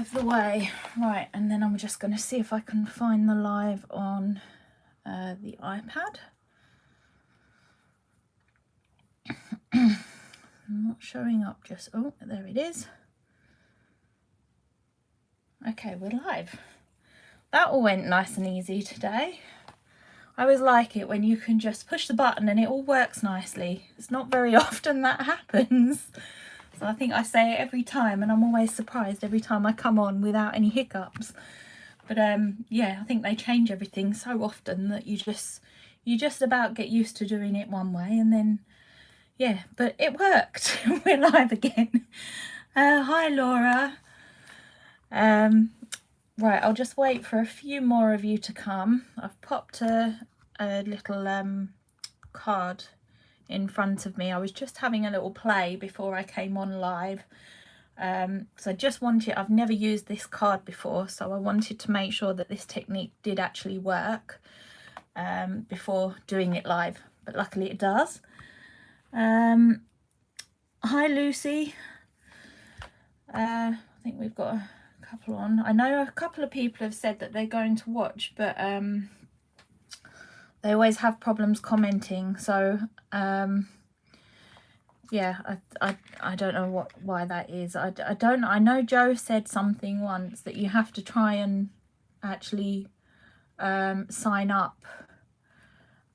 of the way. Right, and then I'm just going to see if I can find the live on the iPad. Not showing up just, oh, there it is. Okay, we're live. That all went nice and easy today. I always like it when you can just push the button and it all works nicely. It's not very often that happens. So I think I say it every time, and I'm always surprised every time I come on without any hiccups. But yeah, I think they change everything so often that you just about get used to doing it one way, and then yeah, but it worked. We're live again. Hi Laura. Right, I'll just wait for a few more of you to come. I've popped a little card in front of me. I was just having a little play before I came on live. So I just wanted, I've never used this card before, so I wanted to make sure that this technique did actually work before doing it live, but luckily it does. Hi Lucy. I think we've got a couple on. I know a couple of people have said that they're going to watch, but they always have problems commenting, so yeah, I don't know why that is. I know Joe said something once that you have to try and actually sign up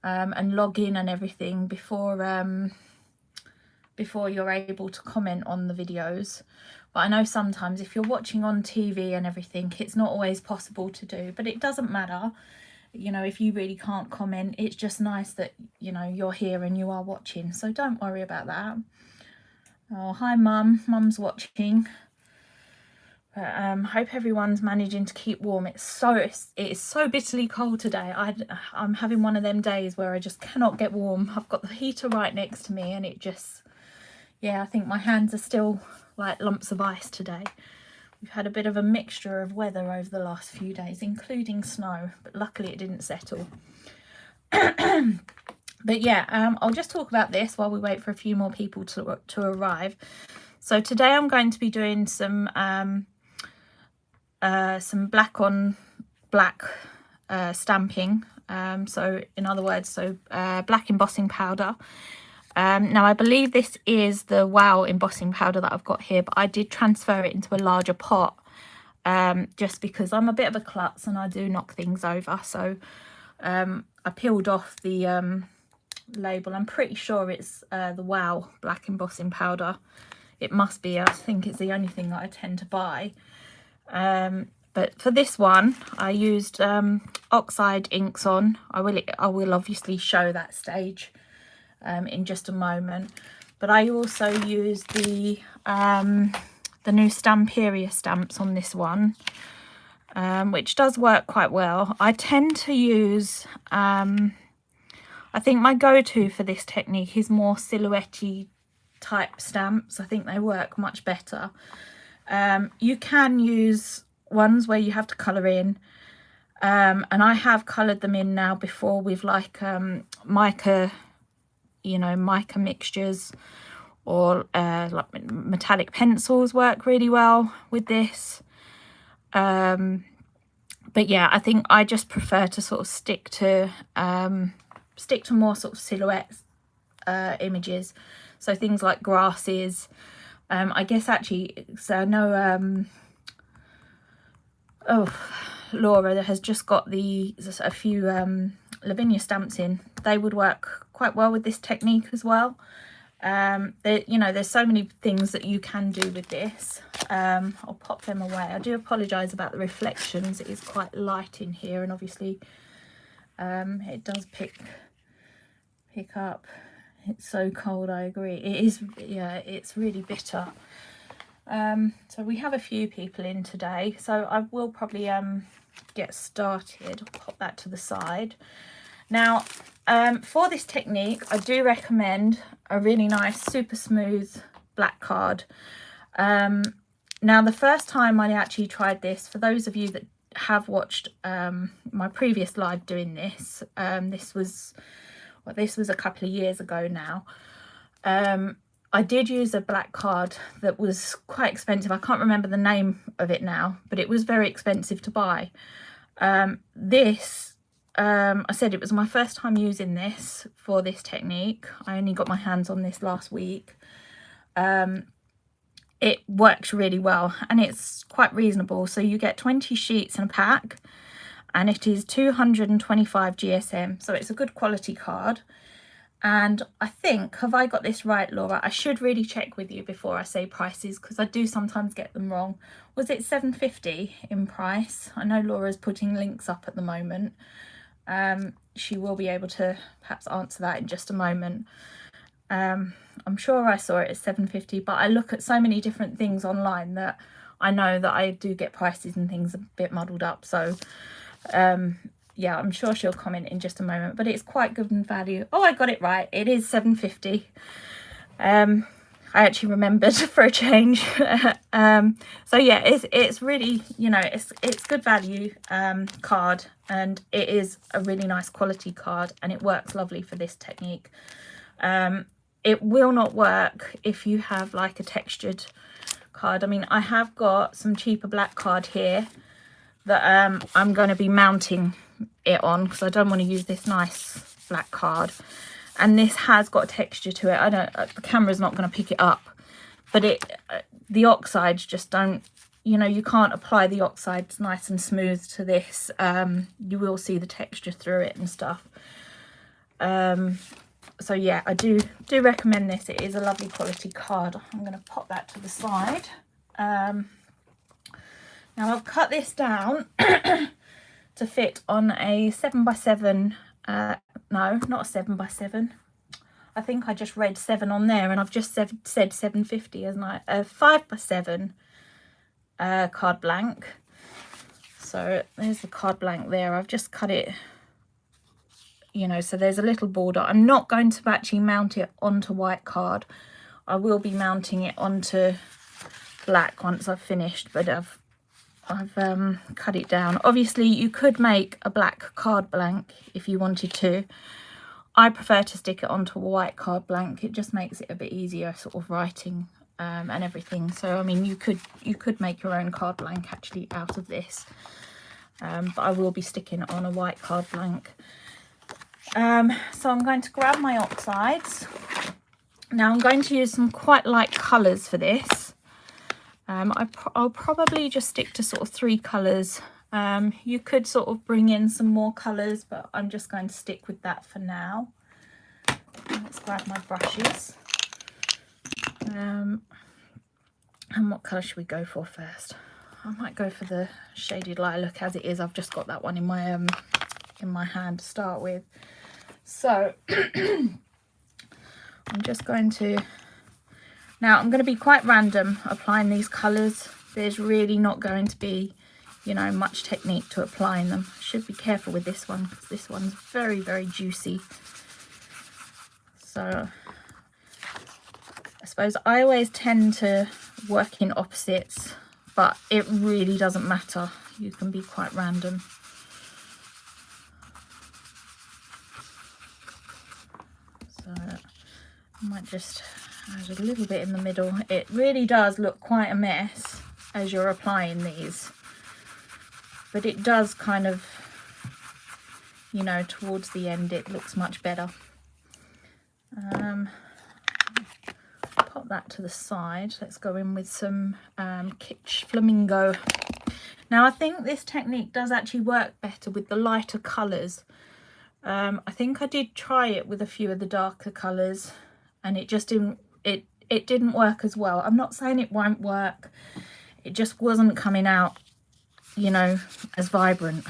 and log in and everything before you're able to comment on the videos. But I know sometimes if you're watching on TV and everything, it's not always possible to do, but it doesn't matter. You know, if you really can't comment, it's just nice that, you know, you're here and you are watching, so don't worry about that. Oh, hi Mum. Mum's watching. But hope everyone's managing to keep warm. It is so bitterly cold today. I'm having one of them days where I just cannot get warm. I've got the heater right next to me, and it just, yeah, I think my hands are still like lumps of ice today. We've had a bit of a mixture of weather over the last few days, including snow, but luckily it didn't settle. But yeah, I'll just talk about this while we wait for a few more people to arrive. So today I'm going to be doing some black on black stamping. So in other words, black embossing powder. Now I believe this is the Wow embossing powder that I've got here, but I did transfer it into a larger pot just because I'm a bit of a klutz and I do knock things over. So I peeled off the label. I'm pretty sure it's the Wow black embossing powder. It must be. I think it's the only thing that I tend to buy. But for this one I used Oxide inks on. I will obviously show that stage in just a moment, but I also use the new Stamperia stamps on this one, which does work quite well. I tend to use I think my go-to for this technique is more silhouette-y type stamps. I think they work much better. You can use ones where you have to colour in, and I have coloured them in now before with like mica, you know, mica mixtures, or like metallic pencils work really well with this. But yeah, I think I just prefer to sort of stick to more sort of silhouette images, so things like grasses. I guess actually, so I know oh, Laura has just got a few Lavinia stamps in. They would work quite well with this technique as well. You know, there's so many things that you can do with this. I'll pop them away. I do apologise about the reflections. It is quite light in here, and obviously it does pick up. It's so cold, I agree. It is, yeah, it's really bitter. So we have a few people in today, so I will probably get started. I'll pop that to the side. Now for this technique I do recommend a really nice super smooth black card. Now the first time I actually tried this, for those of you that have watched my previous live doing this, this was a couple of years ago now. I did use a black card that was quite expensive. I can't remember the name of it now, but it was very expensive to buy. This, I said it was my first time using this for this technique. I only got my hands on this last week. It works really well and it's quite reasonable. So you get 20 sheets in a pack and it is 225 GSM. So it's a good quality card. And I think, have I got this right, Laura? I should really check with you before I say prices because I do sometimes get them wrong. Was it $7.50 in price? I know Laura's putting links up at the moment. She will be able to perhaps answer that in just a moment. I'm sure I saw it at $7.50, but I look at so many different things online that I know that I do get prices and things a bit muddled up. So yeah, I'm sure she'll comment in just a moment, but it's quite good in value. Oh, I got it right. It is $7.50. I actually remembered for a change. So yeah, it's really, you know, it's good value card, and it is a really nice quality card, and it works lovely for this technique. It will not work if you have like a textured card. I mean, I have got some cheaper black card here that I'm going to be mounting it on because I don't want to use this nice black card, and this has got texture to it. I don't, the camera's not going to pick it up, but the oxides just don't, you know, you can't apply the oxides nice and smooth to this. You will see the texture through it and stuff. So yeah, I do recommend this. It is a lovely quality card. I'm going to pop that to the side. Now I've cut this down to fit on a 7x7, no, not a 7x7. I think I just read 7 on there and I've just said 750, hasn't I? A 5x7 card blank. So there's the card blank there. I've just cut it, you know, so there's a little border. I'm not going to actually mount it onto white card. I will be mounting it onto black once I've finished, but I've cut it down. Obviously you could make a black card blank if you wanted to. I prefer to stick it onto a white card blank. It just makes it a bit easier sort of writing and everything. So I mean, you could make your own card blank actually out of this, but I will be sticking it on a white card blank. So I'm going to grab my oxides. Now I'm going to use some quite light colours for this. I'll probably just stick to sort of 3 colours. You could sort of bring in some more colours, but I'm just going to stick with that for now. Let's grab my brushes. And what colour should we go for first? I might go for the shaded lilac as it is. I've just got that one in my hand to start with. So I'm just going to... Now, I'm going to be quite random applying these colours. There's really not going to be, you know, much technique to applying them. I should be careful with this one because this one's very, very juicy. So, I suppose I always tend to work in opposites, but it really doesn't matter. You can be quite random. So, I might just... add a little bit in the middle. It really does look quite a mess as you're applying these, but it does kind of, you know, towards the end it looks much better. Pop that to the side. Let's go in with some Kitsch Flamingo. Now I think this technique does actually work better with the lighter colours. I think I did try it with a few of the darker colours and it just didn't, it didn't work as well. I'm not saying it won't work, it just wasn't coming out, you know, as vibrant.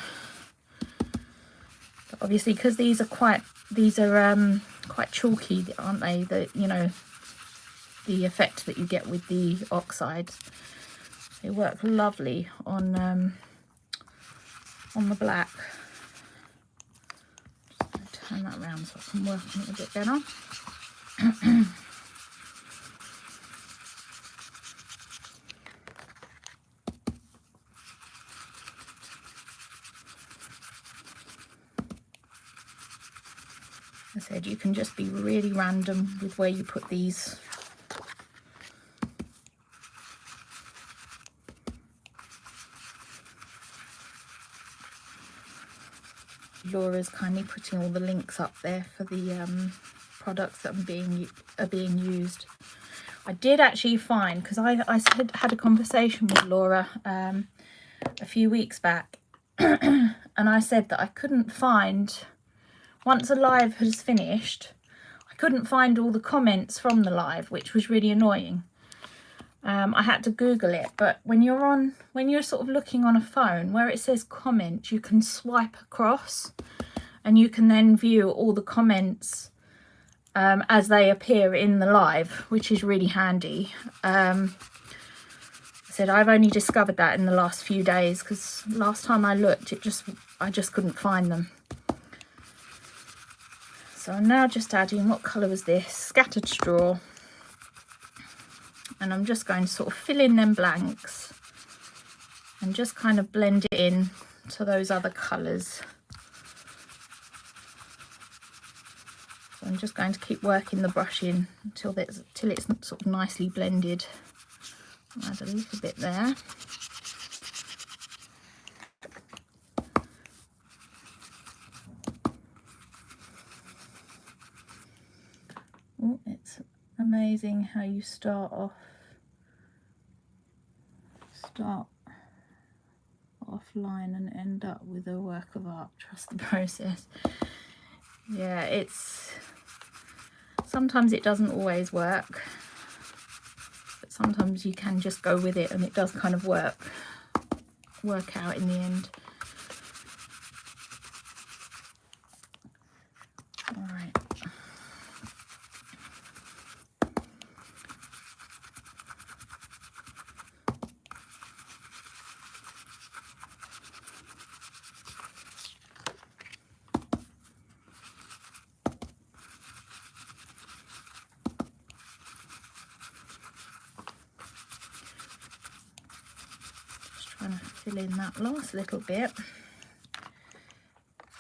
But obviously because these are quite chalky, aren't they? The, you know, the effect that you get with the oxides, they work lovely on the black. Just going to turn that around so I can work on it a bit better. I said you can just be really random with where you put these Laura's kindly putting all the links up there for the products that are being used. I did actually find, because I had a conversation with Laura a few weeks back, and I said that I couldn't find, once a live has finished, I couldn't find all the comments from the live, which was really annoying. I had to Google it, but when you're sort of looking on a phone, where it says comments, you can swipe across and you can then view all the comments as they appear in the live, which is really handy. I said I've only discovered that in the last few days, because last time I looked, I just couldn't find them. So I'm now just adding, what colour was this? Scattered straw. And I'm just going to sort of fill in them blanks and just kind of blend it in to those other colours. So I'm just going to keep working the brush in till it's sort of nicely blended. I'll add a little bit there. Oh, it's amazing how you start offline and end up with a work of art. Trust the process. Yeah, sometimes it doesn't always work, but sometimes you can just go with it and it does kind of work out in the end. All right. Trying to fill in that last little bit,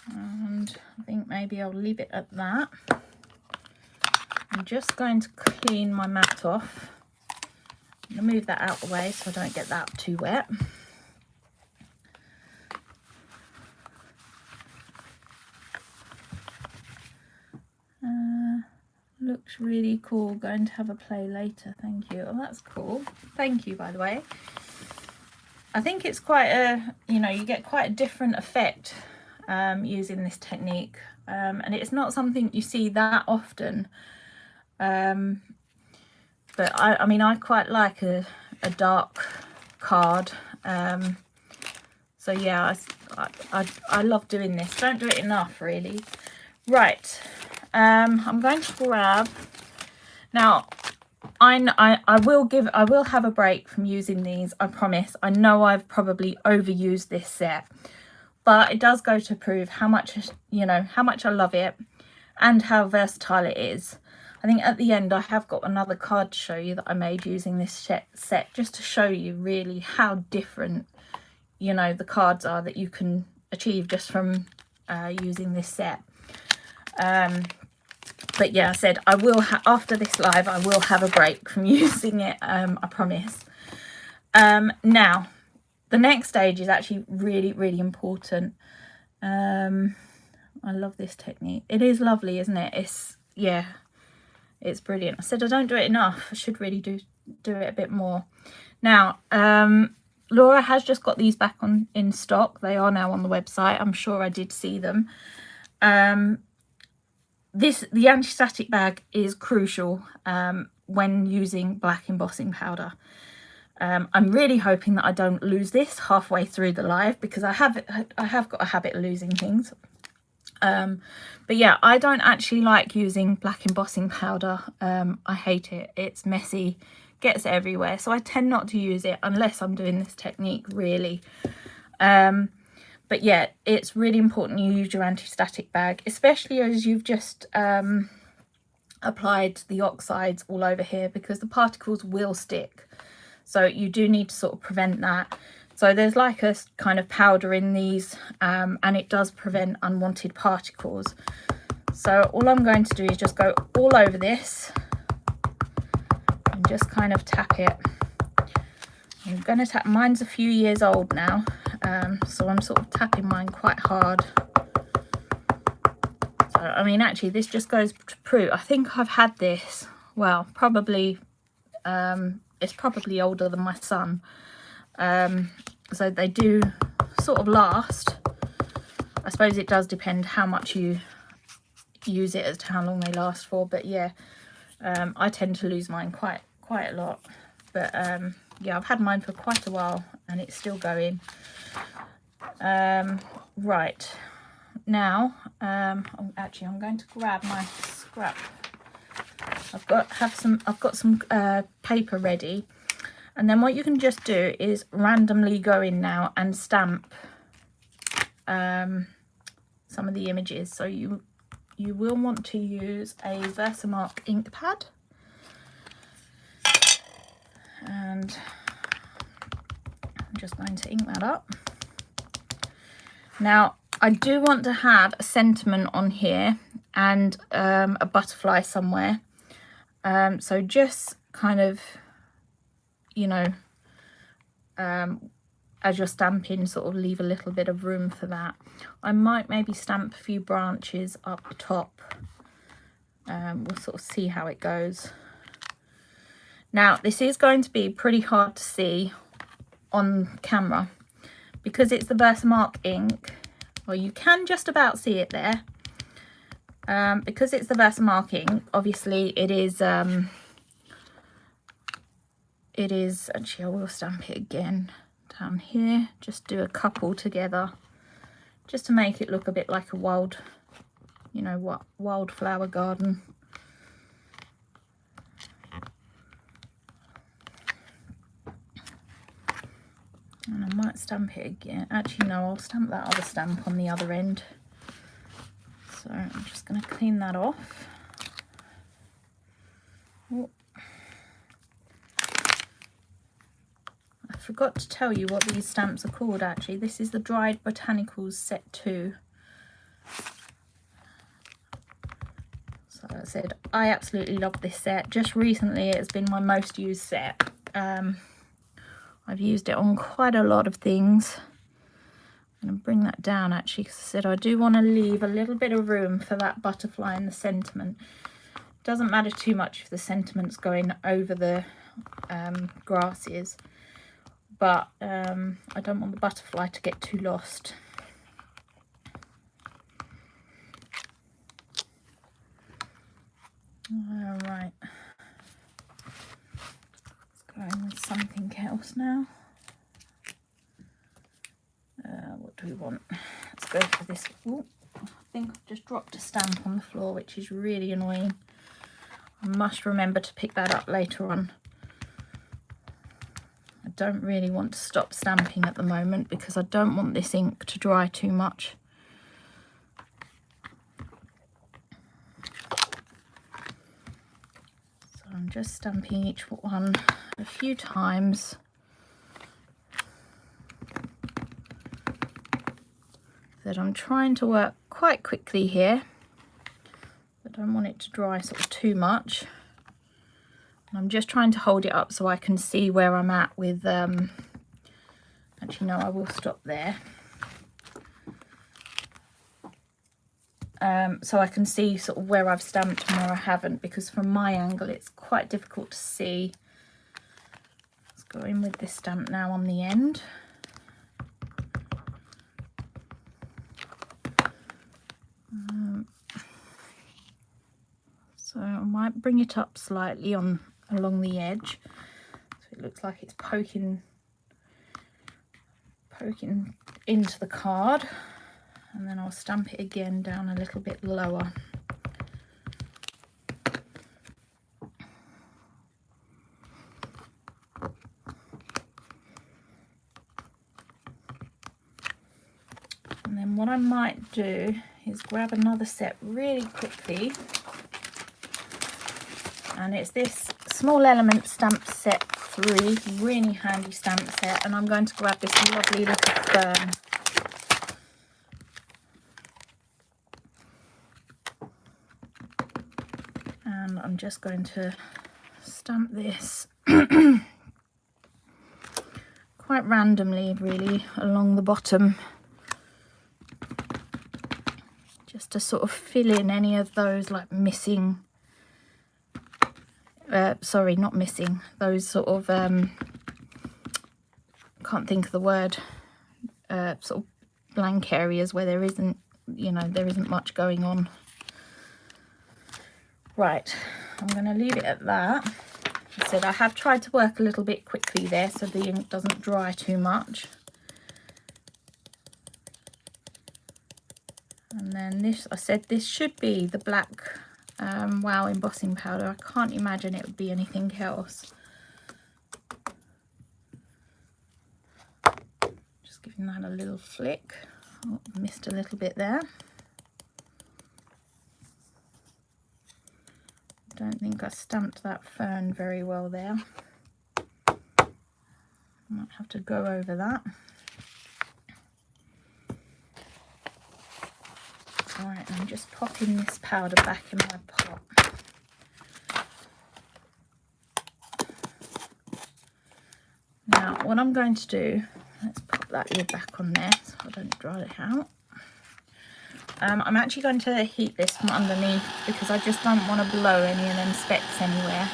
and I think maybe I'll leave it at that. I'm just going to clean my mat off. I'm going to move that out of the way so I don't get that too wet. Looks really cool. Going to have a play later. Thank you. Oh, that's cool. Thank you, by the way. I think it's quite a, you get quite a different effect using this technique, and it's not something you see that often, but I mean I quite like a dark card, so yeah, I love doing this. Don't do it enough, really. Right, I'm going to grab now. I will have a break from using these, I promise. I know I've probably overused this set, but it does go to prove how much, how much I love it and how versatile it is. I think at the end I have got another card to show you that I made using this set, just to show you really how different, the cards are that you can achieve just from using this set. But yeah, I said I will after this live I will have a break from using it, I promise. Now the next stage is actually really, really important. I love this technique. It is lovely, isn't it? It's brilliant. I said I don't do it enough. I should really do it a bit more. Now Laura has just got these back in stock. They are now on the website. I'm sure I did see them. The anti-static bag is crucial when using black embossing powder. I'm really hoping that I don't lose this halfway through the live, because I have got a habit of losing things. But yeah, I don't actually like using black embossing powder. I hate it. It's messy, gets everywhere, so I tend not to use it unless I'm doing this technique, really. But yeah, it's really important you use your anti-static bag, especially as you've just applied the oxides all over here, because the particles will stick. So you do need to sort of prevent that. So there's like a kind of powder in these, and it does prevent unwanted particles. So all I'm going to do is just go all over this and just kind of tap it. I'm going to tap, mine's a few years old now, so I'm sort of tapping mine quite hard. I mean, actually, this just goes to prove, I think I've had this, well, probably, it's probably older than my son. So they do sort of last. I suppose it does depend how much you use it as to how long they last for, but yeah, I tend to lose mine quite a lot. But yeah, I've had mine for quite a while and it's still going. Right. Now, I'm going to grab my scrap. I've got some paper ready, and then what you can just do is randomly go in now and stamp some of the images. So you will want to use a Versamark ink pad, and I'm just going to ink that up. Now, I do want to have a sentiment on here and a butterfly somewhere. So just kind of, you know, as you're stamping, sort of leave a little bit of room for that. I might maybe stamp a few branches up the top. We'll sort of see how it goes. Now, this is going to be pretty hard to see on camera because it's the Versamark ink. Well, you can just about see it there. Because it's the Versamark ink, obviously it is, actually I will stamp it again down here, just do a couple together, just to make it look a bit like a wild, you know, what, wildflower garden. And I might stamp it again. Actually, no, I'll stamp that other stamp on the other end. So I'm just going to clean that off. Oh. I forgot to tell you what these stamps are called, actually. This is the Dried Botanicals Set 2. So like I said, I absolutely love this set. Just recently, it has been my most used set. I've used it on quite a lot of things. I'm going to bring that down, actually, because I said I do want to leave a little bit of room for that butterfly and the sentiment. It doesn't matter too much if the sentiment's going over the grasses, but I don't want the butterfly to get too lost. All right. Let's go in with something else now. What do we want? Let's go for this. Ooh, I think I've just dropped a stamp on the floor, which is really annoying. I must remember to pick that up later on. I don't really want to stop stamping at the moment because I don't want this ink to dry too much. So I'm just stamping each one a few times. That I'm trying to work quite quickly here. I don't want it to dry sort of too much. And I'm just trying to hold it up so I can see where I'm at with, actually no, I will stop there. So I can see sort of where I've stamped and where I haven't, because from my angle it's quite difficult to see. Let's go in with this stamp now on the end. So I might bring it up slightly along the edge, so it looks like it's poking into the card, and then I'll stamp it again down a little bit lower. And then what I might do is grab another set really quickly. And it's this Small Element Stamp Set 3, really handy stamp set. And I'm going to grab this lovely little fern. And I'm just going to stamp this quite randomly, really, along the bottom. Just just to sort of fill in any of those like missing, sorry, not missing, those sort of, can't think of the word, sort of blank areas where there isn't, you know, there isn't much going on. Right, I'm going to leave it at that. I said I have tried to work a little bit quickly there so the ink doesn't dry too much. And then this, I said this should be the black Wow embossing powder. I can't imagine it would be anything else. Just giving that a little flick. Oh, missed a little bit there. Don't think I stamped that fern very well there. Might have to go over that. Right, I'm just popping this powder back in my pot. Now, what I'm going to do, let's pop that lid back on there so I don't dry it out. I'm actually going to heat this from underneath because I just don't want to blow any of them specks anywhere.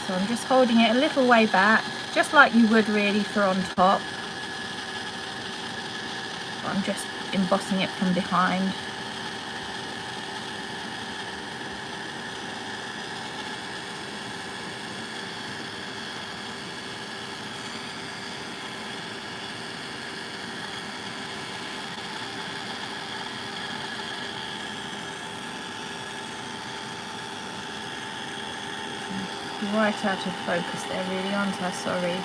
So I'm just holding it a little way back, just like you would really for on top. I'm just embossing it from behind. Right out of focus there, really, aren't I? Sorry.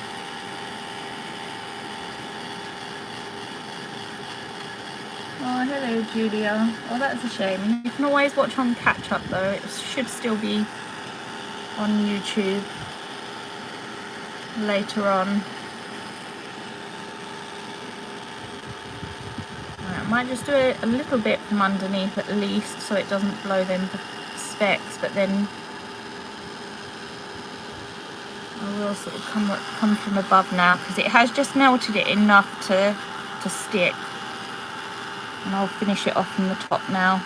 Oh, hello, Julia. Oh, that's a shame. You can always watch on catch up though. It should still be on YouTube later on. Right, I might just do it a little bit from underneath at least so it doesn't blow them specks, but then I will sort of come from above now because it has just melted it enough to stick. And I'll finish it off from the top now.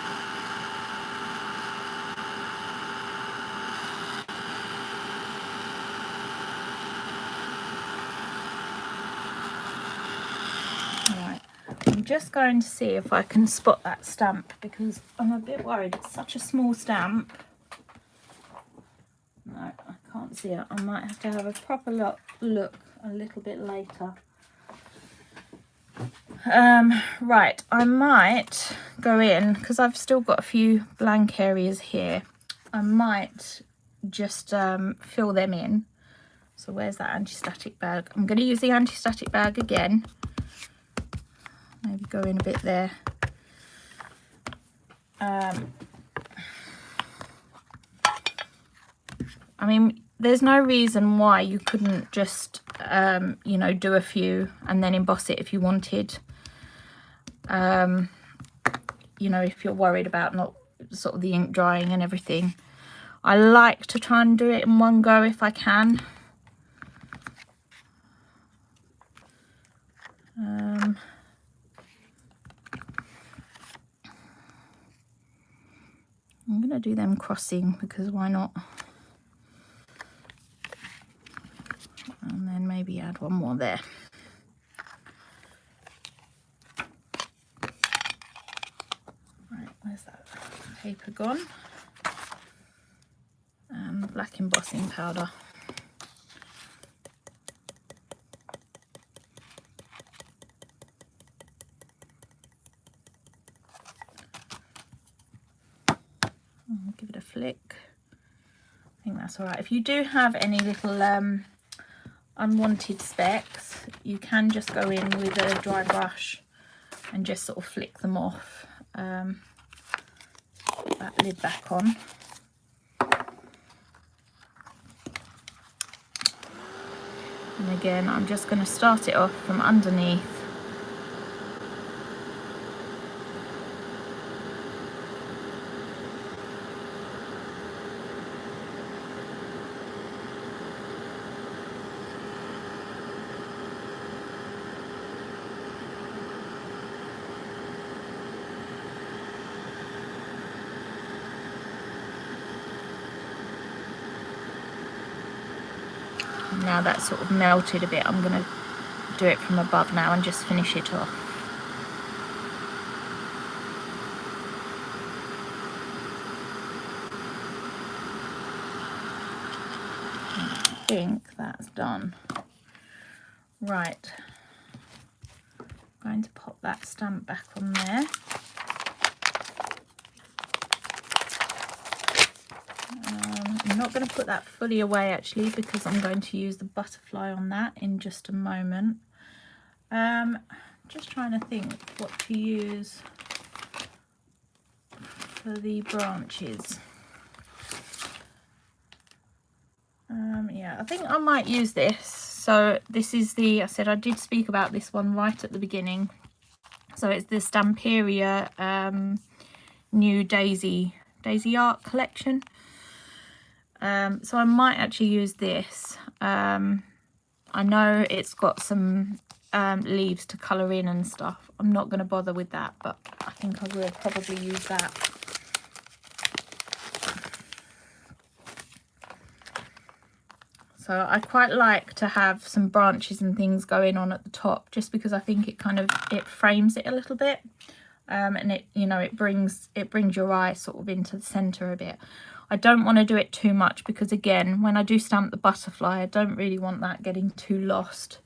Right, I'm just going to see if I can spot that stamp because I'm a bit worried. It's such a small stamp. No, I can't see it. I might have to have a proper look a little bit later. Right, I might go in because I've still got a few blank areas here. I might just fill them in. So where's that anti-static bag? I'm going to use the anti-static bag again. Maybe go in a bit there. I mean, there's no reason why you couldn't just, you know, do a few and then emboss it if you wanted. You know, if you're worried about not sort of the ink drying and everything. I like to try and do it in one go if I can. I'm going to do them crossing because why not? And then maybe add one more there. Right, where's that paper gone? Black embossing powder. Give it a flick. I think that's all right. If you do have any little unwanted specks, you can just go in with a dry brush and just sort of flick them off. Put that lid back on. And again, I'm just going to start it off from underneath. Now that's sort of melted a bit, I'm going to do it from above now and just finish it off. I think that's done. Right, I'm going to pop that stamp back on there. I'm not going to put that fully away actually, because I'm going to use the butterfly on that in just a moment. Just trying to think what to use for the branches. Yeah, I think I might use this. So this is the, I said I did speak about this one right at the beginning. So it's the Stamperia new Daisy art collection. So I might actually use this. I know it's got some leaves to colour in and stuff. I'm not going to bother with that, but I think I will probably use that. So I quite like to have some branches and things going on at the top, just because I think it kind of, it frames it a little bit, and it, you know, it brings your eye sort of into the centre a bit. I don't want to do it too much, because again, when I do stamp the butterfly, I don't really want that getting too lost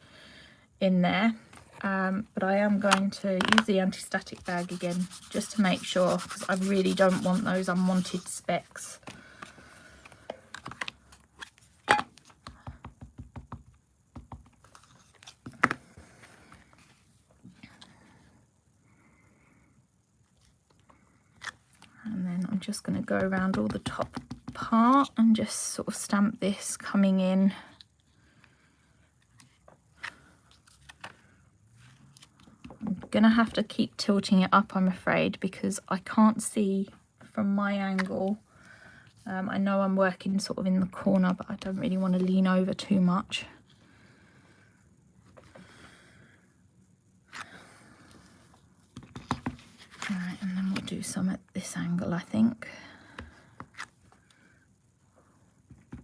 in there. But I am going to use the anti-static bag again, just to make sure, because I really don't want those unwanted specks. And then I'm just going to go around all the top part and just sort of stamp this coming in. I'm going to have to keep tilting it up, I'm afraid, because I can't see from my angle. I know I'm working sort of in the corner, but I don't really want to lean over too much. Right, and then we'll do some at this angle, I think.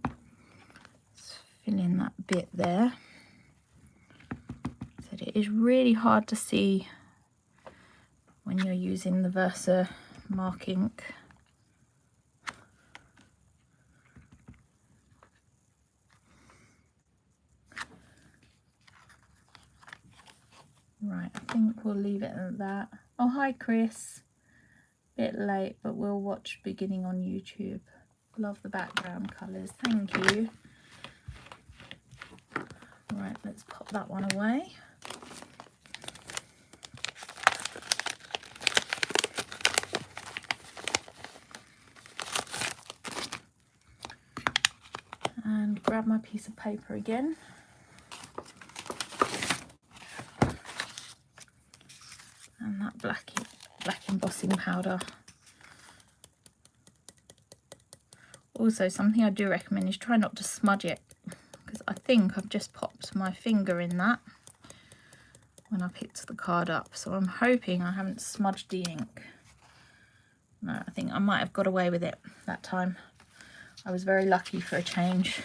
Let's fill in that bit there. So it is really hard to see when you're using the Versa mark ink. Right, I think we'll leave it at that. Oh, hi Chris. Bit late, but we'll watch beginning on YouTube. Love the background colours, thank you. Right, let's pop that one away. And grab my piece of paper again. And that black embossing powder. Also, something I do recommend is try not to smudge it, because I think I've just popped my finger in that when I picked the card up. So I'm hoping I haven't smudged the ink. No, I think I might have got away with it that time. I was very lucky for a change.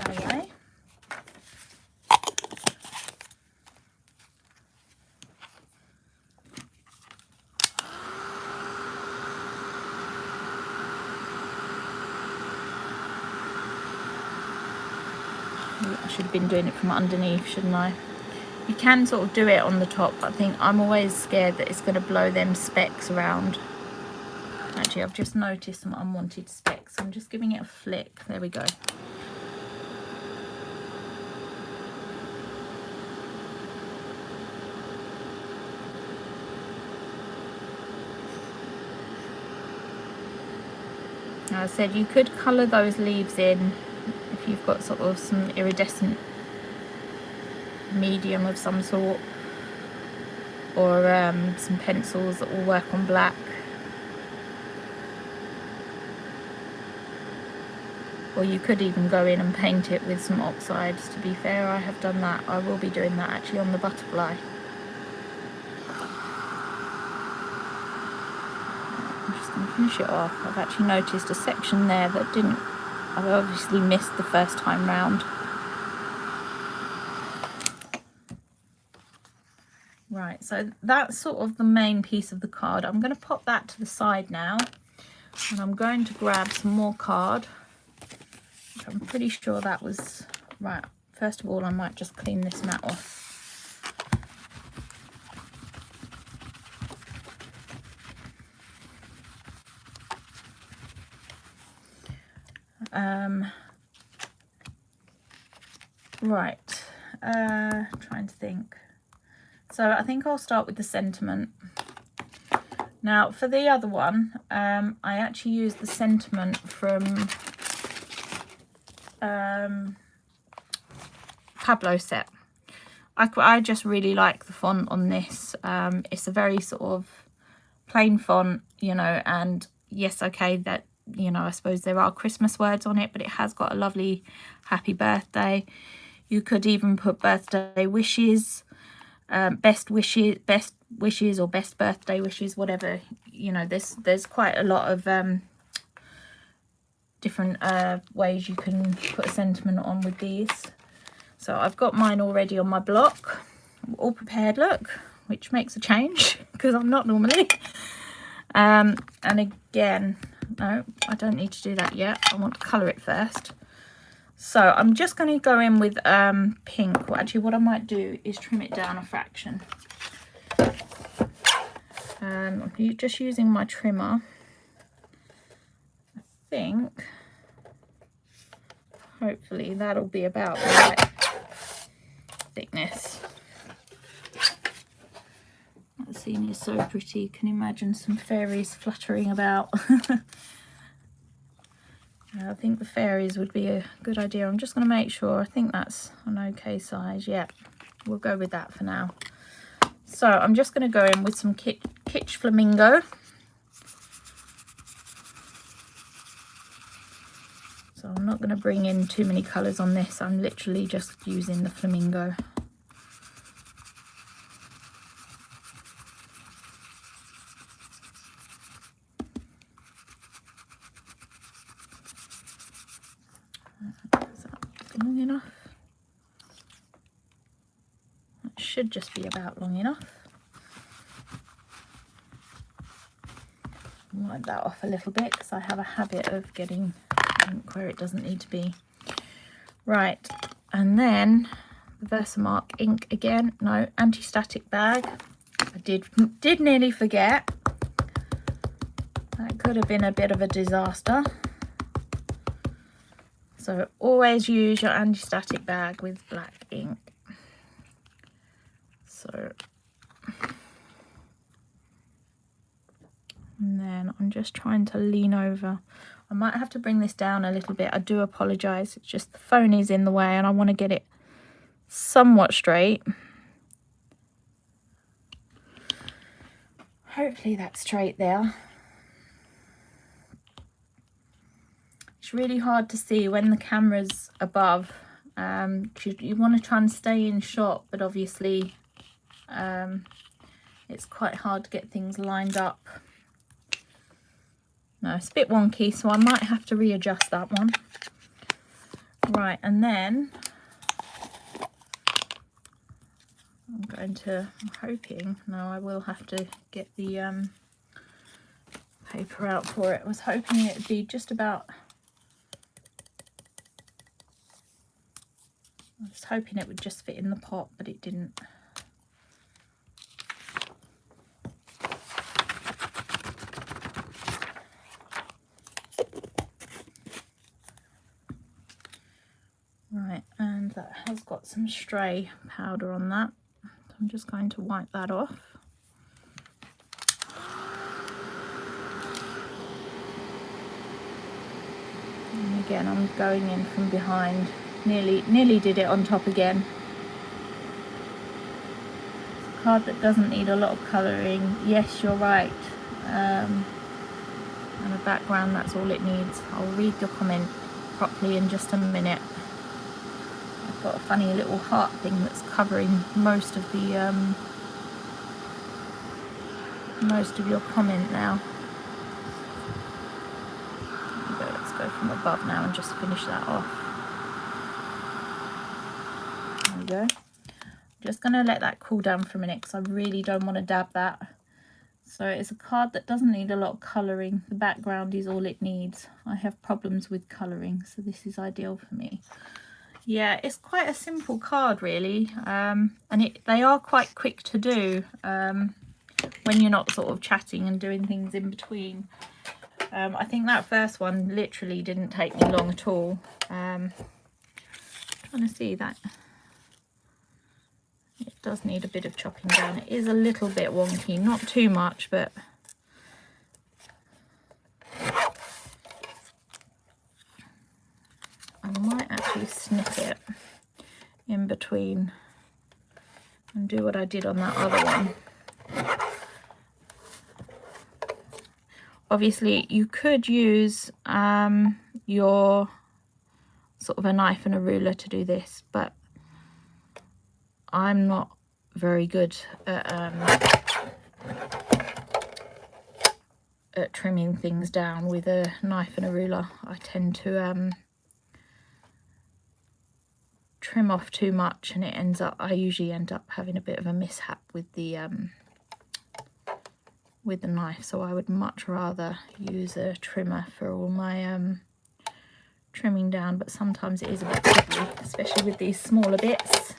Okay. I should have been doing it from underneath, shouldn't I? You can sort of do it on the top, but I think I'm always scared that it's going to blow them specks around. Actually, I've just noticed some unwanted specks. I'm just giving it a flick. There we go. Now, I said you could colour those leaves in if you've got sort of some iridescent medium of some sort, or some pencils that will work on black. Or you could even go in and paint it with some oxides. To be fair, I have done that. I will be doing that actually on the butterfly. I'm just going to finish it off. I've actually noticed a section there that didn't I've obviously missed the first time round. Right, so that's sort of the main piece of the card. I'm going to pop that to the side now, and I'm going to grab some more card. I'm pretty sure that was right. First of all, I might just clean this mat off. Right, trying to think. So I think I'll start with the sentiment. Now for the other one, I actually used the sentiment from Pablo set. I just really like the font on this. It's a very sort of plain font, you know, and yes, okay, that, you know, I suppose there are Christmas words on it, but it has got a lovely happy birthday. You could even put birthday wishes, best wishes or best birthday wishes, whatever. You know, there's quite a lot of different ways you can put a sentiment on with these. So I've got mine already on my block, all prepared, look, which makes a change because I'm not normally. And again, no, I don't need to do that yet. I want to colour it first. So I'm just going to go in with pink. Well, actually, what I might do is trim it down a fraction. I'm just using my trimmer. I think, hopefully, that'll be about the right thickness. That scene is so pretty. You can imagine some fairies fluttering about. I think the fairies would be a good idea. I'm just going to make sure. I think that's an okay size. Yeah, we'll go with that for now. So I'm just going to go in with some Kitsch Flamingo. So I'm not going to bring in too many colours on this. I'm literally just using the flamingo. Long enough? It should just be about long enough. Wipe that off a little bit because I have a habit of getting ink where it doesn't need to be. Right, and then the Versamark ink again. No, anti-static bag. I did nearly forget. That could have been a bit of a disaster. So always use your anti-static bag with black ink. So, and then I'm just trying to lean over. I might have to bring this down a little bit. I do apologise. It's just the phone is in the way and I want to get it somewhat straight. Hopefully that's straight there. It's really hard to see when the camera's above. You want to try and stay in shot, but obviously it's quite hard to get things lined up. No, it's a bit wonky, so I might have to readjust that one. Right, and then I'm hoping, no, I will have to get the paper out for it. I was hoping it would be just about, I was hoping it would just fit in the pot, but it didn't. Right, and that has got some stray powder on that. So I'm just going to wipe that off. And again, I'm going in from behind. Nearly did it on top again. It's a card that doesn't need a lot of colouring. Yes, you're right. And a background, that's all it needs. I'll read your comment properly in just a minute. I've got a funny little heart thing that's covering most of the most of your comment now. Let's go from above now and just finish that off. There we go. Just going to let that cool down for a minute because I really don't want to dab that. So it's a card that doesn't need a lot of colouring. The background is all it needs. I have problems with colouring, so this is ideal for me. Yeah, it's quite a simple card really, and they are quite quick to do when you're not sort of chatting and doing things in between. I think that first one literally didn't take me long at all. Trying to see that. It does need a bit of chopping down. It is a little bit wonky, not too much, but I might actually snip it in between and do what I did on that other one. Obviously you could use your sort of a knife and a ruler to do this, but I'm not very good at trimming things down with a knife and a ruler. I tend to trim off too much, and I usually end up having a bit of a mishap with the knife. So I would much rather use a trimmer for all my trimming down, but sometimes it is a bit tricky, especially with these smaller bits.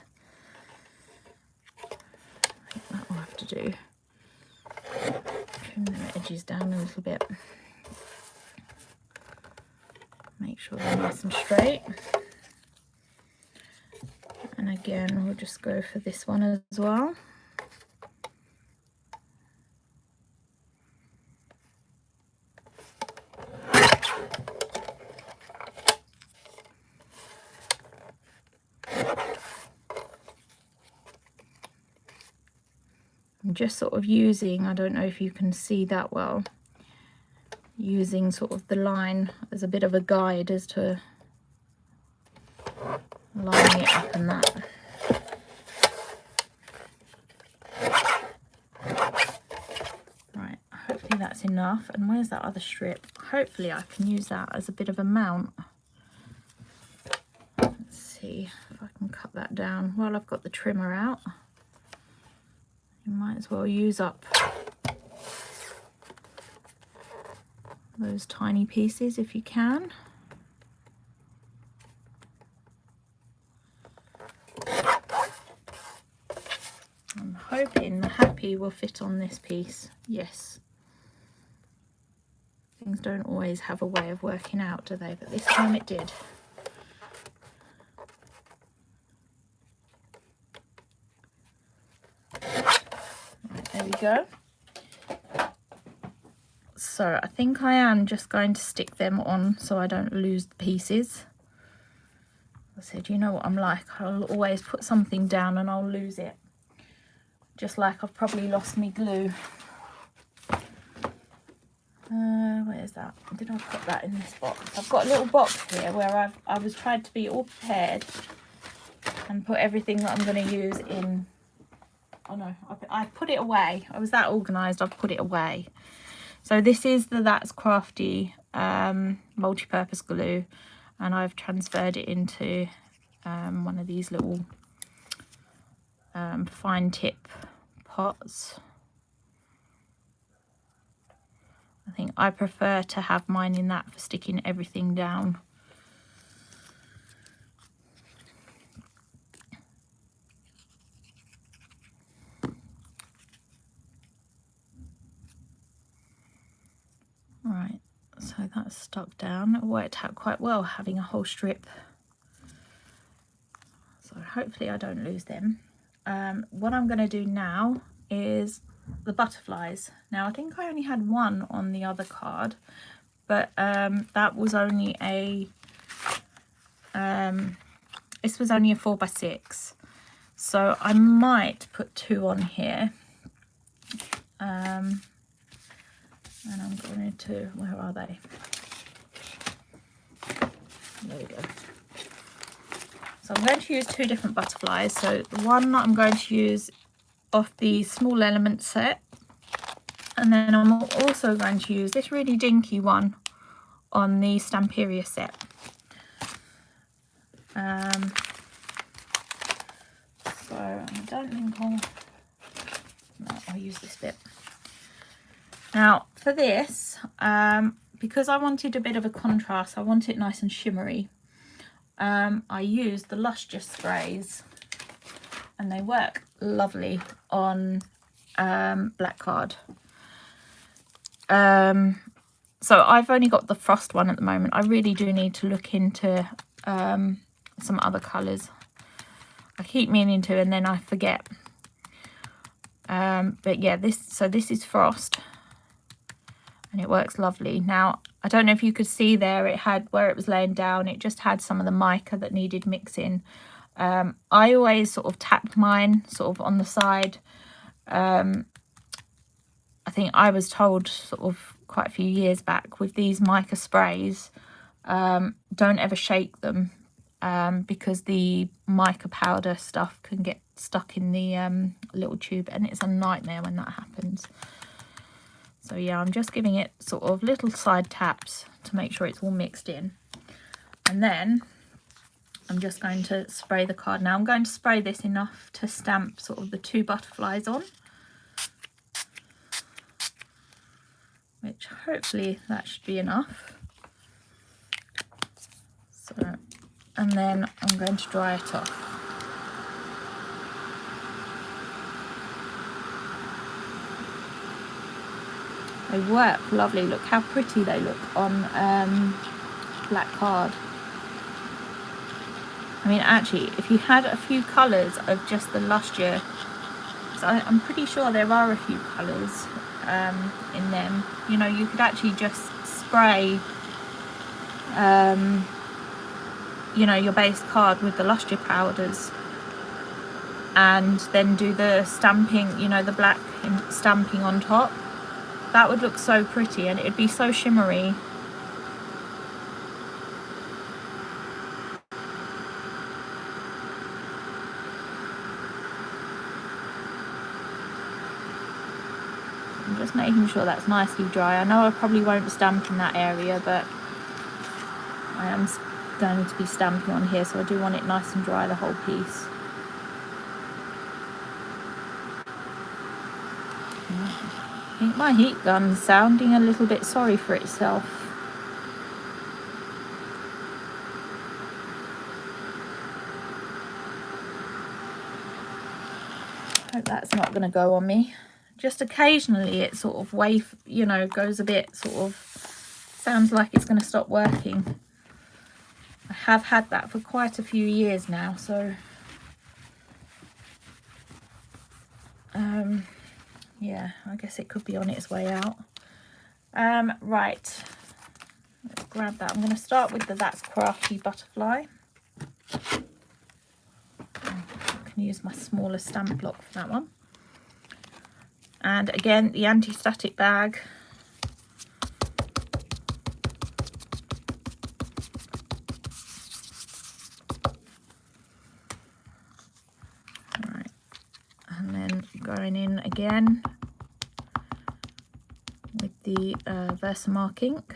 I think that will have to do. Trim the edges down a little bit. Make sure they're nice and straight. And again, we'll just go for this one as well. I'm just sort of using, I don't know if you can see that well, using sort of the line as a bit of a guide as to lining it up and that. Right, hopefully that's enough. And where's that other strip? Hopefully I can use that as a bit of a mount. Let's see if I can cut that down while I've got the trimmer out. You might as well use up those tiny pieces if you can. I'm hoping the happy will fit on this piece. Yes. Things don't always have a way of working out, do they? But this time it did. Right, there we go. So I think I am just going to stick them on so I don't lose the pieces. I said, you know what I'm like, I'll always put something down and I'll lose it. Just like I've probably lost my glue. Where is that? Did I put that in this box? I've got a little box here where I was trying to be all prepared and put everything that I'm going to use in. Oh no, I put it away. I was that organised, I've put it away. So this is the That's Crafty multi-purpose glue, and I've transferred it into one of these little fine tip pots. I think I prefer to have mine in that for sticking everything down. Right, so that's stuck down. It worked out quite well having a whole strip. So hopefully I don't lose them. What I'm going to do now is the butterflies. Now I think I only had one on the other card, but that was only a this was only a 4x6, so I might put two on here. And I'm going to, where are they? There we go. So I'm going to use two different butterflies. So the one that I'm going to use off the small element set, and then I'm also going to use this really dinky one on the Stamperia set. So I don't think I'll use this bit. Now for this, because I wanted a bit of a contrast, I want it nice and shimmery, I used the Luster sprays, and they work lovely on black card. So I've only got the Frost one at the moment. I really do need to look into some other colours. I keep meaning to, and then I forget. But yeah, this is Frost, and it works lovely. Now I don't know if you could see there, it had, where it was laying down, it just had some of the mica that needed mixing. I always sort of tapped mine sort of on the side. I think I was told sort of quite a few years back with these mica sprays, don't ever shake them, because the mica powder stuff can get stuck in the little tube, and it's a nightmare when that happens. So yeah, I'm just giving it sort of little side taps to make sure it's all mixed in, and then I'm just going to spray the card. Now I'm going to spray this enough to stamp sort of the 2 butterflies on, which hopefully that should be enough. So, and then I'm going to dry it off. They work lovely. Look how pretty they look on black card. I mean, actually, if you had a few colours of just the Luster, so I'm pretty sure there are a few colours in them, you know, you could actually just spray you know, your base card with the Luster powders, and then do the stamping, you know, the black stamping on top. That would look so pretty, and it'd be so shimmery. I'm just making sure that's nicely dry. I know I probably won't stamp in that area, but I am going to be stamping on here, so I do want it nice and dry, the whole piece. I think my heat gun's sounding a little bit sorry for itself. Hope that's not going to go on me. Just occasionally it sort of you know, goes a bit sort of, sounds like it's going to stop working. I have had that for quite a few years now, so yeah, I guess it could be on its way out. Right, let's grab that. I'm going to start with the That's Crafty butterfly. I can use my smaller stamp block for that one. And again, the anti-static bag. Right, and then going in again with the Versamark ink.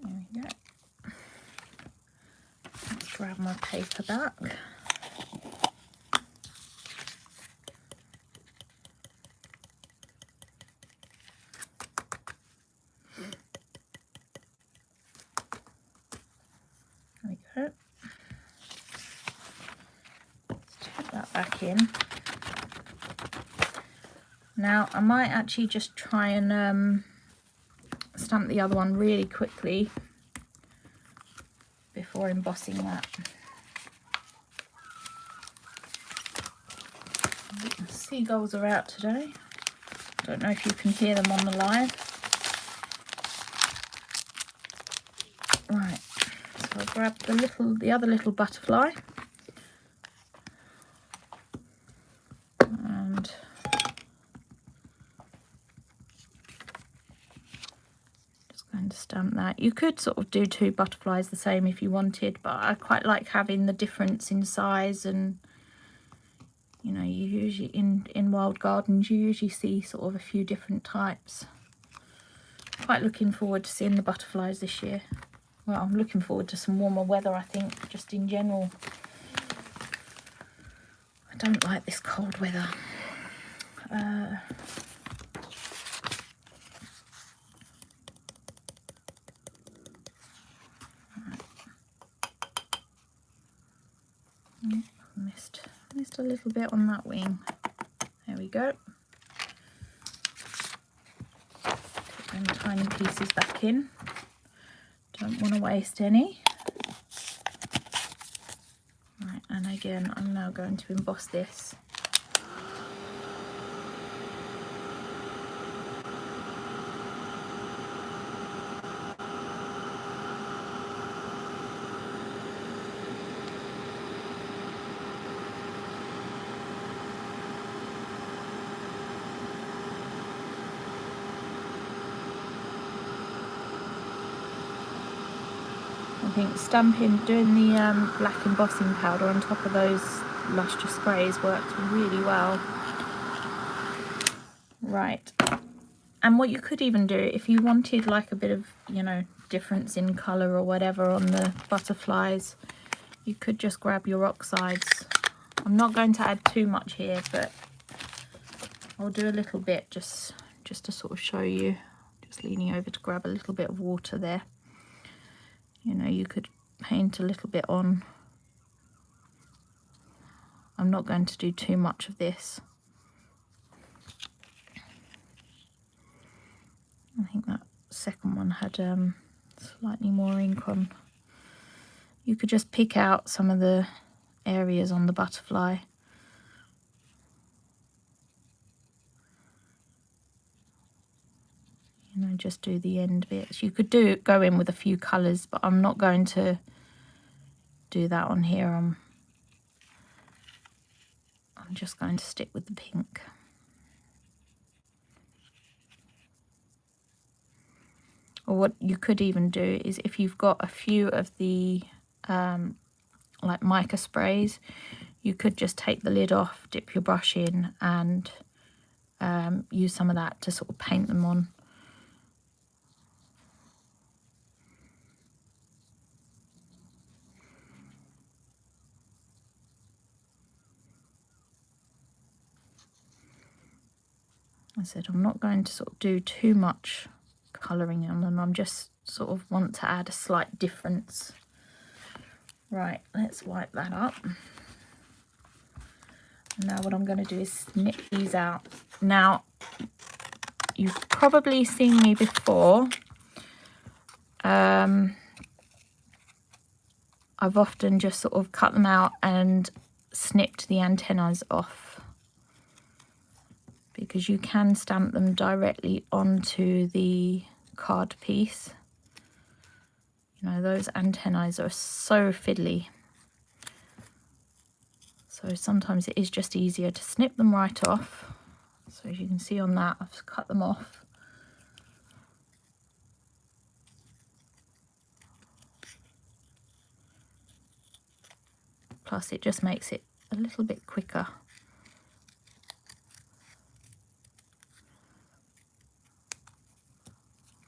There we go. Let's grab my paper back. Back in. Now I might actually just try and stamp the other one really quickly before embossing that. The seagulls are out today. Don't know if you can hear them on the live. Right, so I'll grab the other little butterfly. that. You could sort of do 2 butterflies the same if you wanted, but I quite like having the difference in size. And you know, you usually in wild gardens you usually see sort of a few different types. Quite looking forward to seeing the butterflies this year. Well, I'm looking forward to some warmer weather, I think, just in general. I don't like this cold weather. Missed a little bit on that wing. There we go. Put them tiny pieces back in. Don't want to waste any. Right, and again, I'm now going to emboss this. I think stamping, doing the black embossing powder on top of those luster sprays worked really well. Right, and what you could even do if you wanted like a bit of, you know, difference in colour or whatever on the butterflies, you could just grab your oxides. I'm not going to add too much here, but I'll do a little bit just to sort of show you. Just leaning over to grab a little bit of water there. You know, you could paint a little bit on. I'm not going to do too much of this. I think that second one had slightly more ink on. You could just pick out some of the areas on the butterfly. You know, just do the end bits. You could go in with a few colours, but I'm not going to do that on here. I'm just going to stick with the pink. Or what you could even do is, if you've got a few of the like mica sprays, you could just take the lid off, dip your brush in, and use some of that to sort of paint them on. I said I'm not going to sort of do too much colouring on them. I'm just sort of want to add a slight difference. Right, let's wipe that up. Now what I'm going to do is snip these out. Now, you've probably seen me before. I've often just sort of cut them out and snipped the antennas off, because you can stamp them directly onto the card piece. You know, those antennas are so fiddly. So sometimes it is just easier to snip them right off. So as you can see on that, I've cut them off. Plus it just makes it a little bit quicker.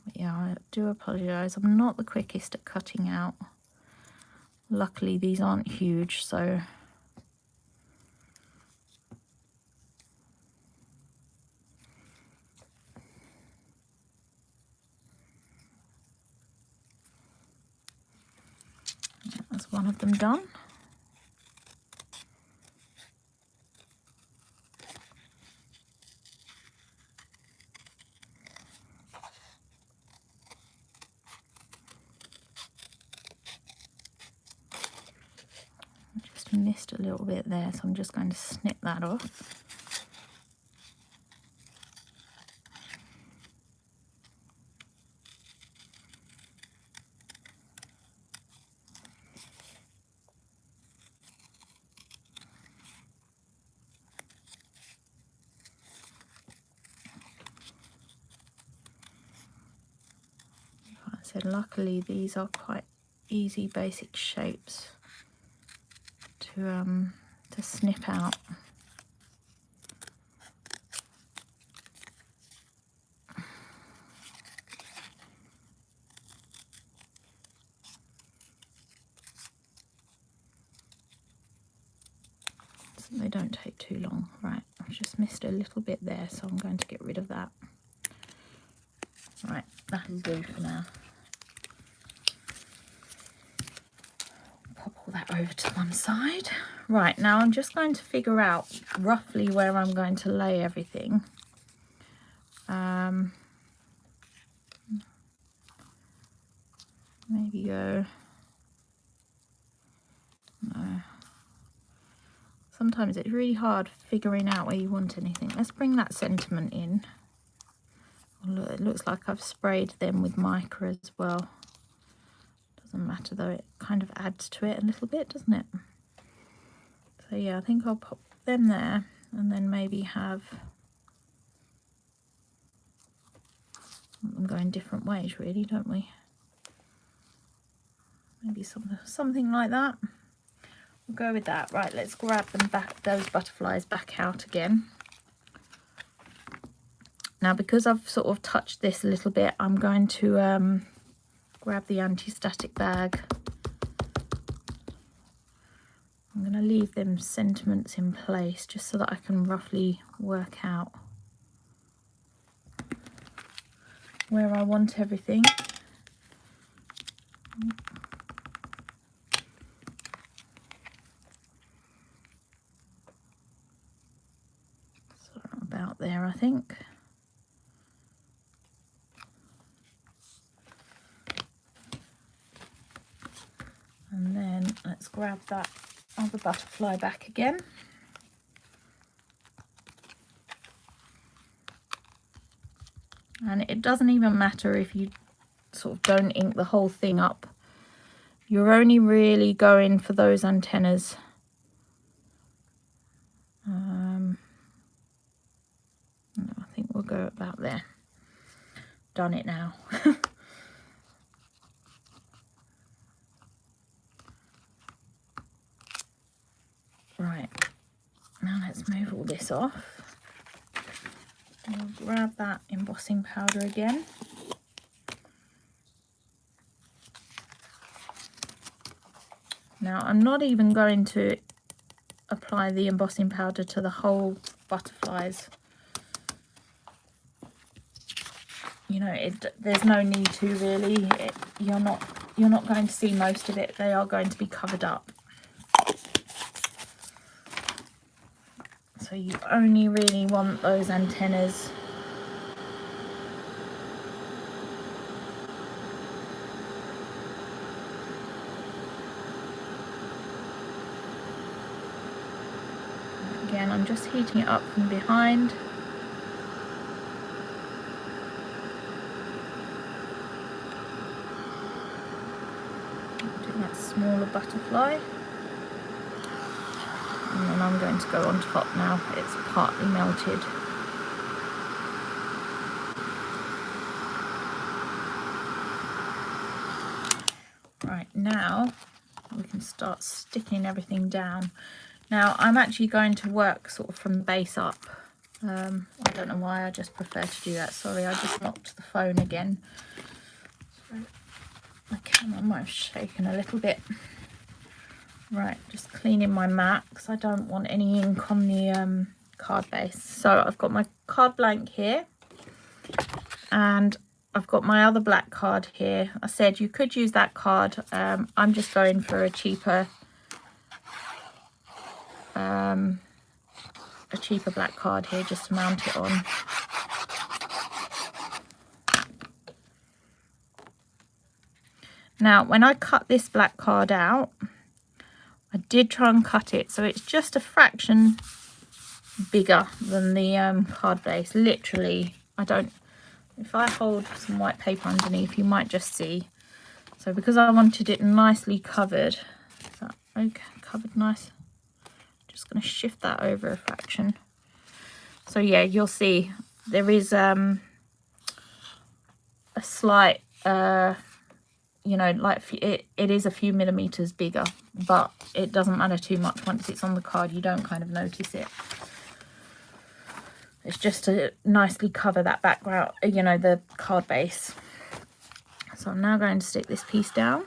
But yeah, I do apologise. I'm not the quickest at cutting out. Luckily these aren't huge, so that's one of them done. Just missed a little bit there, so I'm just going to snip that off. said, luckily these are quite easy basic shapes to snip out. So they don't take too long. Right, I've just missed a little bit there, so I'm going to get rid of that. Right, that'll do for now. Pop all that over to one side. Right, now I'm just going to figure out roughly where I'm going to lay everything. Maybe go, no. Sometimes it's really hard figuring out where you want anything. Let's bring that sentiment in. Oh, look, it looks like I've sprayed them with mica as well. Doesn't matter though, it kind of adds to it a little bit, doesn't it? So yeah, I think I'll pop them there and then maybe have them going different ways really, don't we? Maybe something like that. We'll go with that. Right, let's grab them back, those butterflies back out again. Now, because I've sort of touched this a little bit, I'm going to grab the anti-static bag. I'm going to leave them sentiments in place just so that I can roughly work out where I want everything. So about there, I think. And then let's grab that other butterfly back again. And it doesn't even matter if you sort of don't ink the whole thing up. You're only really going for those antennas. I think we'll go about there. Done it now. Right, now let's move all this off. I'll grab that embossing powder again. Now I'm not even going to apply the embossing powder to the whole butterflies. You know, there's no need to really. You're not going to see most of it. They are going to be covered up. So you only really want those antennas. Again, I'm just heating it up from behind. Do that smaller butterfly. And then I'm going to go on top now. It's partly melted. Right, now we can start sticking everything down. Now I'm actually going to work sort of from the base up. I don't know why, I just prefer to do that. Sorry, I just knocked the phone again. So my camera might have shaken a little bit. Right, just cleaning my mat because I don't want any ink on the card base. So I've got my card blank here and I've got my other black card here. I said you could use that card. I'm just going for a cheaper black card here just to mount it on. Now when I cut this black card out, I did try and cut it so it's just a fraction bigger than the card base. Literally, if I hold some white paper underneath, you might just see. So because I wanted it nicely covered, is that okay? Covered nice. Just going to shift that over a fraction. So yeah, you'll see there is a slight you know, like it is a few millimeters bigger, but it doesn't matter too much. Once it's on the card, you don't kind of notice it. It's just to nicely cover that background, you know, the card base. So I'm now going to stick this piece down.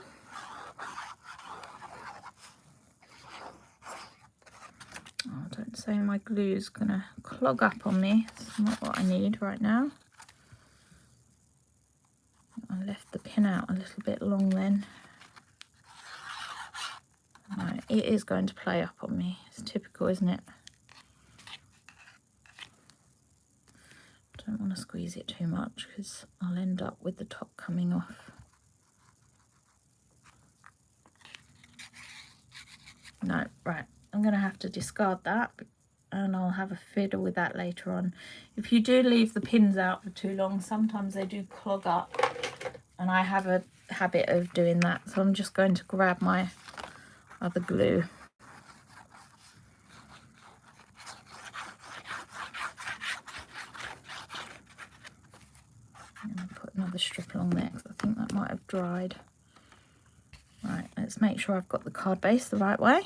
Oh, don't say my glue's gonna clog up on me. It's not what I need right now. I left the pin out a little bit long then. No, it is going to play up on me. It's typical, isn't it? Don't want to squeeze it too much because I'll end up with the top coming off. No, right. I'm going to have to discard that, and I'll have a fiddle with that later on. If you do leave the pins out for too long, sometimes they do clog up, and I have a habit of doing that. So I'm just going to grab my other glue. I'm going to put another strip along there because I think that might have dried. Right, let's make sure I've got the card base the right way.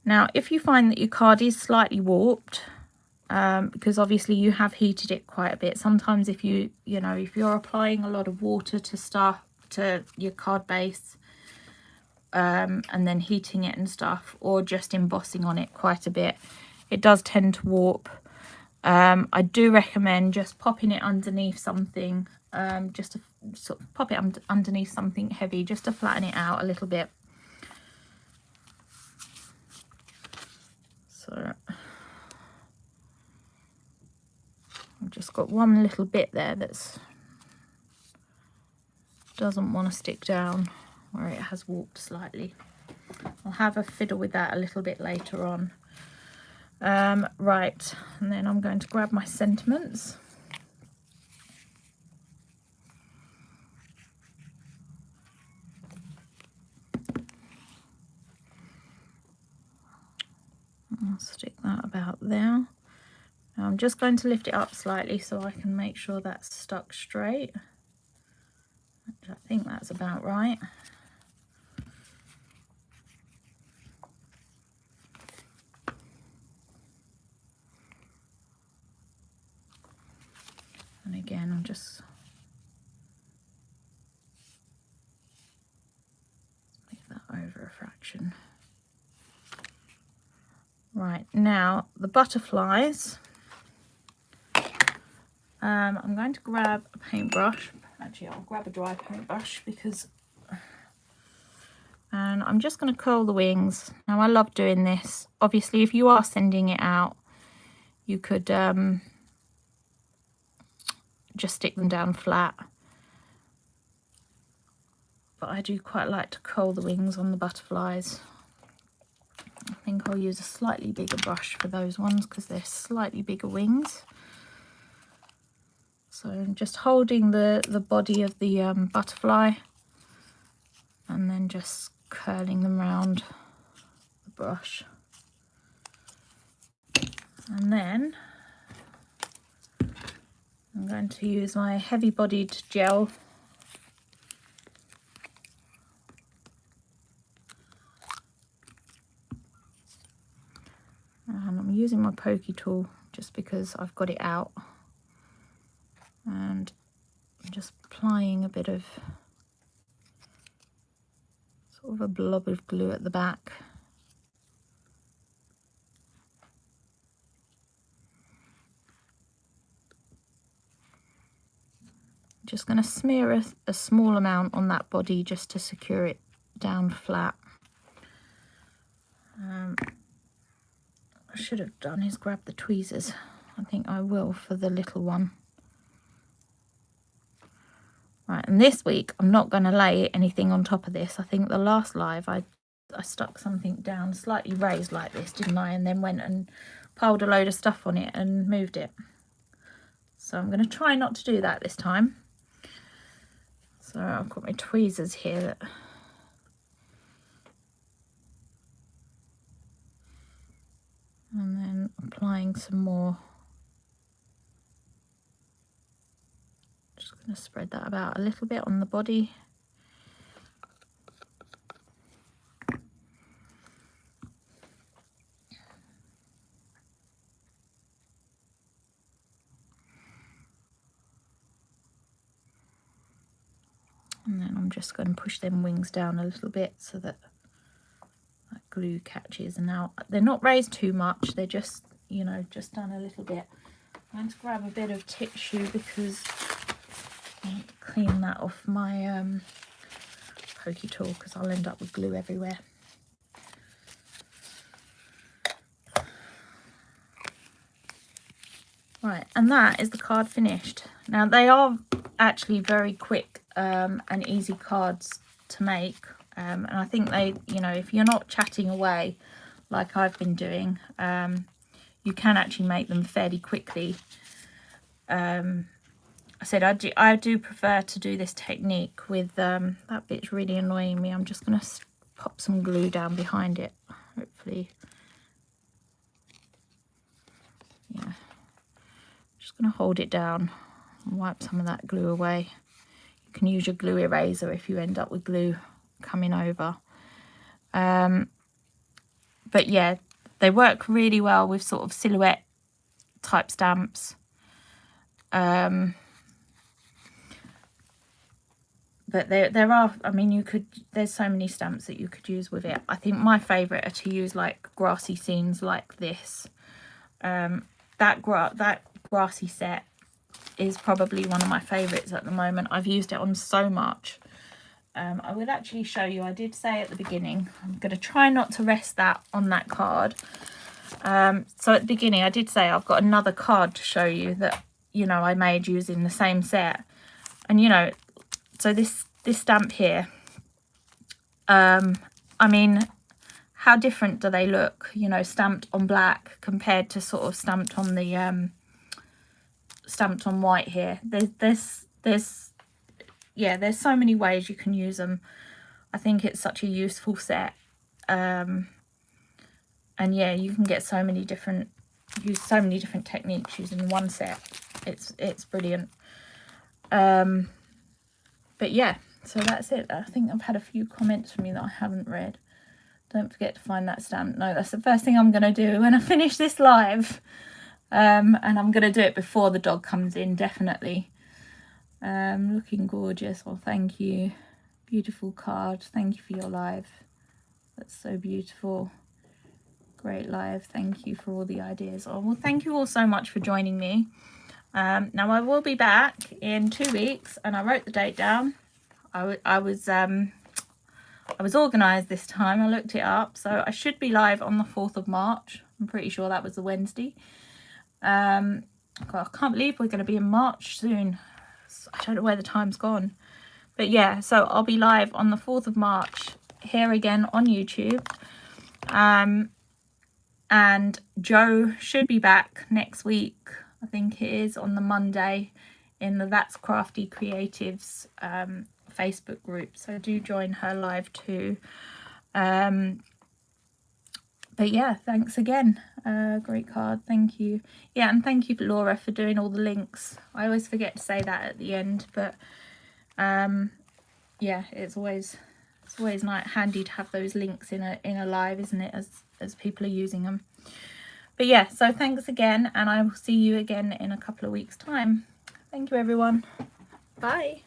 Now, if you find that your card is slightly warped, because obviously you have heated it quite a bit, sometimes if if you're applying a lot of water to your card base, and then heating it and stuff, or just embossing on it quite a bit, it does tend to warp. I do recommend just popping it underneath something, just to sort of pop it underneath something heavy, just to flatten it out a little bit. So I've just got one little bit there that's doesn't want to stick down, where it has warped slightly. I'll have a fiddle with that a little bit later on. Right, and then I'm going to grab my sentiments. I'll stick that about there. Now I'm just going to lift it up slightly so I can make sure that's stuck straight. I think that's about right. And again, I'm just move that over a fraction. Right, now the butterflies. I'm going to grab a paintbrush. Actually, I'll grab a dry paintbrush and I'm just going to curl the wings. Now, I love doing this. Obviously, if you are sending it out, you could just stick them down flat. But I do quite like to curl the wings on the butterflies. I think I'll use a slightly bigger brush for those ones because they're slightly bigger wings. So I'm just holding the body of the butterfly and then just curling them round the brush. And then I'm going to use my heavy bodied gel and I'm using my pokey tool just because I've got it out, and I'm just applying a bit of sort of a blob of glue at the back. Just going to smear a small amount on that body just to secure it down flat. I should have done is grab the tweezers. I think I will for the little one. Right, and this week I'm not going to lay anything on top of this. I think the last live I stuck something down slightly raised like this, didn't I? And then went and piled a load of stuff on it and moved it. So I'm going to try not to do that this time. So I've got my tweezers here and then applying some more I'm going to spread that about a little bit on the body. And then I'm just going to push them wings down a little bit so that that glue catches. And now they're not raised too much, they're just, you know, just done a little bit. I'm going to grab a bit of tissue because I need to clean that off my pokey tool because I'll end up with glue everywhere. Right, and that is the card finished. Now they are actually very quick and easy cards to make, and I think they, you know, if you're not chatting away like I've been doing, you can actually make them fairly quickly. I said I do prefer to do this technique with that bit's really annoying me. I'm just going to pop some glue down behind it, hopefully. Yeah, just going to hold it down and wipe some of that glue away. You can use your glue eraser if you end up with glue coming over. But yeah, they work really well with sort of silhouette type stamps. But there are, I mean, there's so many stamps that you could use with it. I think my favourite are to use like grassy scenes like this. That grassy set is probably one of my favourites at the moment. I've used it on so much. I will actually show you. I did say at the beginning, I'm going to try not to rest that on that card. So at the beginning I did say I've got another card to show you that, you know, I made using the same set. And, you know, so this stamp here, I mean, how different do they look, you know, stamped on black compared to sort of stamped on the stamped on white here. There's so many ways you can use them. I think it's such a useful set. And yeah, you can get use so many different techniques using one set. It's brilliant. But yeah, so that's it. I think I've had a few comments from you that I haven't read. Don't forget to find that stamp. No, that's the first thing I'm going to do when I finish this live. And I'm going to do it before the dog comes in, definitely. Looking gorgeous. Well, thank you. Beautiful card. Thank you for your live. That's so beautiful. Great live. Thank you for all the ideas. Oh, well, thank you all so much for joining me. Now I will be back in 2 weeks, and I wrote the date down. I was organised this time. I looked it up, so I should be live on the 4th of March. I'm pretty sure that was the Wednesday. God, I can't believe we're going to be in March soon. I don't know where the time's gone, but yeah, so I'll be live on the 4th of March here again on YouTube. And Joe should be back next week. I think it is on the Monday in the That's Crafty Creatives Facebook group, so do join her live too. But yeah, thanks again. Great card, thank you. Yeah, and thank you Laura for doing all the links. I always forget to say that at the end, but yeah, it's always handy to have those links in a live, isn't it, as people are using them. But yeah, so thanks again, and I will see you again in a couple of weeks' time. Thank you, everyone. Bye.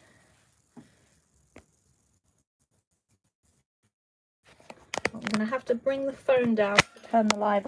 I'm going to have to bring the phone down to turn the live on.